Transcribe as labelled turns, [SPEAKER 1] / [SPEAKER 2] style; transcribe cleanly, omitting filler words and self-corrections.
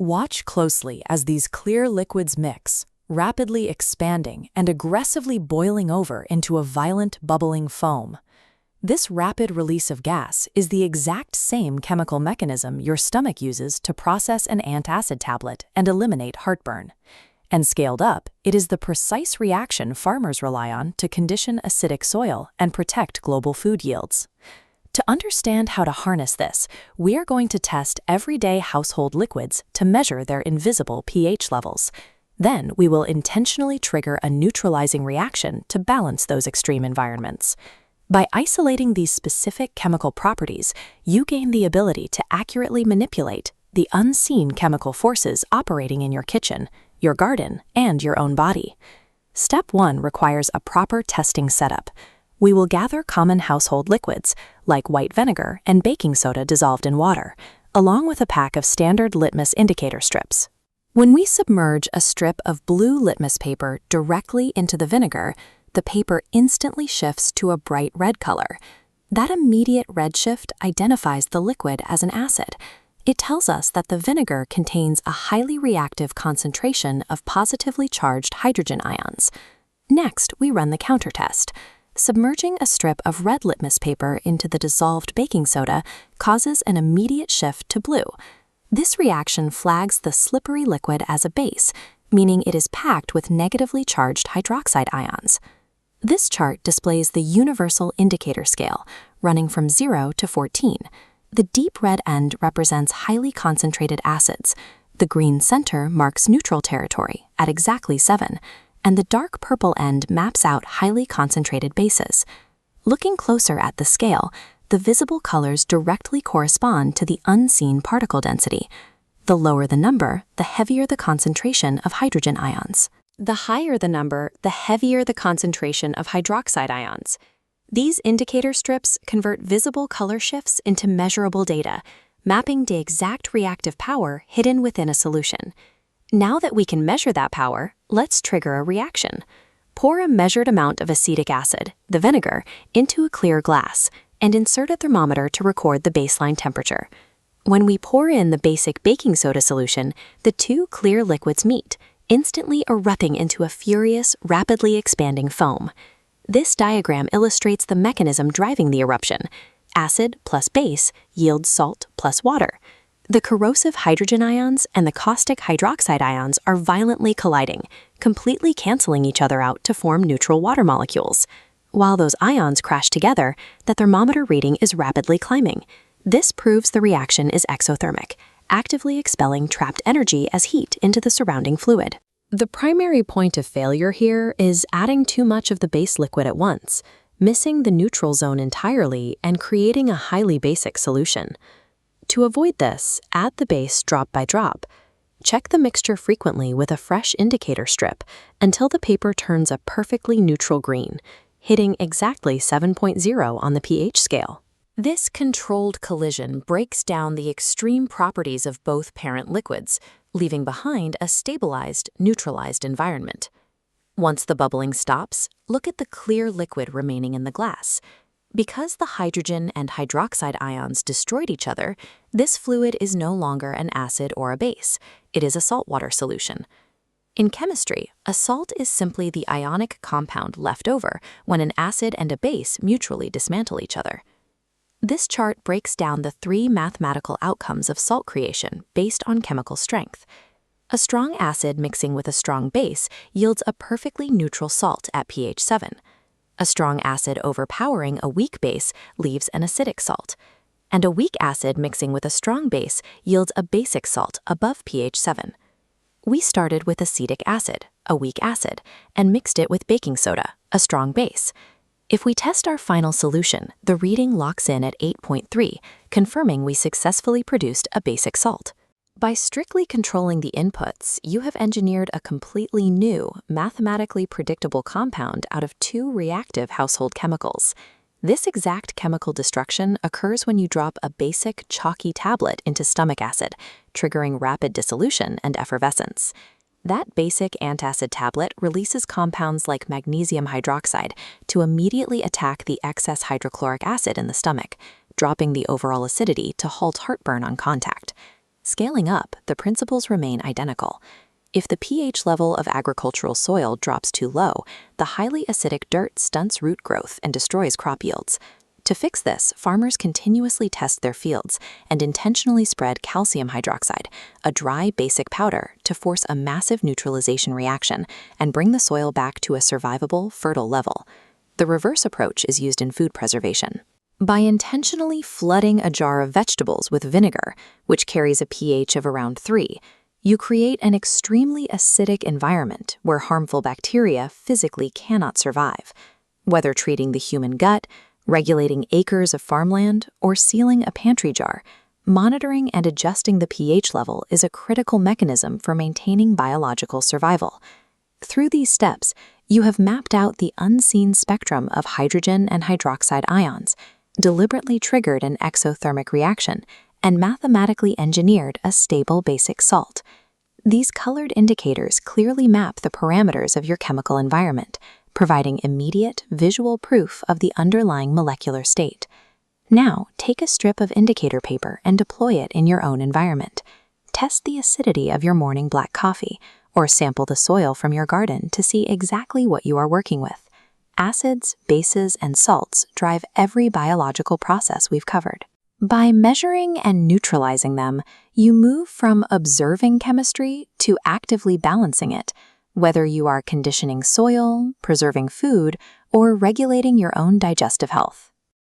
[SPEAKER 1] Watch closely as these clear liquids mix, rapidly expanding and aggressively boiling over into a violent, bubbling foam. This rapid release of gas is the exact same chemical mechanism your stomach uses to process an antacid tablet and eliminate heartburn. And scaled up, it is the precise reaction farmers rely on to condition acidic soil and protect global food yields. To understand how to harness this, we are going to test everyday household liquids to measure their invisible pH levels. Then we will intentionally trigger a neutralizing reaction to balance those extreme environments. By isolating these specific chemical properties, you gain the ability to accurately manipulate the unseen chemical forces operating in your kitchen, your garden, and your own body. Step 1 requires a proper testing setup. We will gather common household liquids, like white vinegar and baking soda dissolved in water, along with a pack of standard litmus indicator strips. When we submerge a strip of blue litmus paper directly into the vinegar, the paper instantly shifts to a bright red color. That immediate red shift identifies the liquid as an acid. It tells us that the vinegar contains a highly reactive concentration of positively charged hydrogen ions. Next, we run the counter test. Submerging a strip of red litmus paper into the dissolved baking soda causes an immediate shift to blue. This reaction flags the slippery liquid as a base, meaning it is packed with negatively charged hydroxide ions. This chart displays the universal indicator scale, running from 0 to 14. The deep red end represents highly concentrated acids. The green center marks neutral territory at exactly 7. And the dark purple end maps out highly concentrated bases. Looking closer at the scale, the visible colors directly correspond to the unseen particle density. The lower the number, the heavier the concentration of hydrogen ions. The higher the number, the heavier the concentration of hydroxide ions. These indicator strips convert visible color shifts into measurable data, mapping the exact reactive power hidden within a solution. Now that we can measure that power, let's trigger a reaction. Pour a measured amount of acetic acid, the vinegar, into a clear glass and insert a thermometer to record the baseline temperature. When we pour in the basic baking soda solution, the two clear liquids meet, instantly erupting into a furious, rapidly expanding foam. This diagram illustrates the mechanism driving the eruption. Acid plus base yields salt plus water. The corrosive hydrogen ions and the caustic hydroxide ions are violently colliding, completely canceling each other out to form neutral water molecules. While those ions crash together, the thermometer reading is rapidly climbing. This proves the reaction is exothermic, actively expelling trapped energy as heat into the surrounding fluid. The primary point of failure here is adding too much of the base liquid at once, missing the neutral zone entirely and creating a highly basic solution. To avoid this, add the base drop by drop. Check the mixture frequently with a fresh indicator strip until the paper turns a perfectly neutral green, hitting exactly 7.0 on the pH scale. This controlled collision breaks down the extreme properties of both parent liquids, leaving behind a stabilized, neutralized environment. Once the bubbling stops, look at the clear liquid remaining in the glass. Because the hydrogen and hydroxide ions destroyed each other, this fluid is no longer an acid or a base. It is a saltwater solution. In chemistry, a salt is simply the ionic compound left over when an acid and a base mutually dismantle each other. This chart breaks down the 3 mathematical outcomes of salt creation based on chemical strength. A strong acid mixing with a strong base yields a perfectly neutral salt at pH 7. A strong acid overpowering a weak base leaves an acidic salt, and a weak acid mixing with a strong base yields a basic salt above pH 7. We started with acetic acid, a weak acid, and mixed it with baking soda, a strong base. If we test our final solution, the reading locks in at 8.3, confirming we successfully produced a basic salt. By strictly controlling the inputs, you have engineered a completely new, mathematically predictable compound out of 2 reactive household chemicals. This exact chemical destruction occurs when you drop a basic, chalky tablet into stomach acid, triggering rapid dissolution and effervescence. That basic antacid tablet releases compounds like magnesium hydroxide to immediately attack the excess hydrochloric acid in the stomach, dropping the overall acidity to halt heartburn on contact. Scaling up, the principles remain identical. If the pH level of agricultural soil drops too low, the highly acidic dirt stunts root growth and destroys crop yields. To fix this, farmers continuously test their fields and intentionally spread calcium hydroxide, a dry basic powder, to force a massive neutralization reaction and bring the soil back to a survivable, fertile level. The reverse approach is used in food preservation. By intentionally flooding a jar of vegetables with vinegar, which carries a pH of around 3, you create an extremely acidic environment where harmful bacteria physically cannot survive. Whether treating the human gut, regulating acres of farmland, or sealing a pantry jar, monitoring and adjusting the pH level is a critical mechanism for maintaining biological survival. Through these steps, you have mapped out the unseen spectrum of hydrogen and hydroxide ions, deliberately triggered an exothermic reaction, and mathematically engineered a stable basic salt. These colored indicators clearly map the parameters of your chemical environment, providing immediate visual proof of the underlying molecular state. Now, take a strip of indicator paper and deploy it in your own environment. Test the acidity of your morning black coffee, or sample the soil from your garden to see exactly what you are working with. Acids, bases, and salts drive every biological process we've covered. By measuring and neutralizing them, you move from observing chemistry to actively balancing it, whether you are conditioning soil, preserving food, or regulating your own digestive health.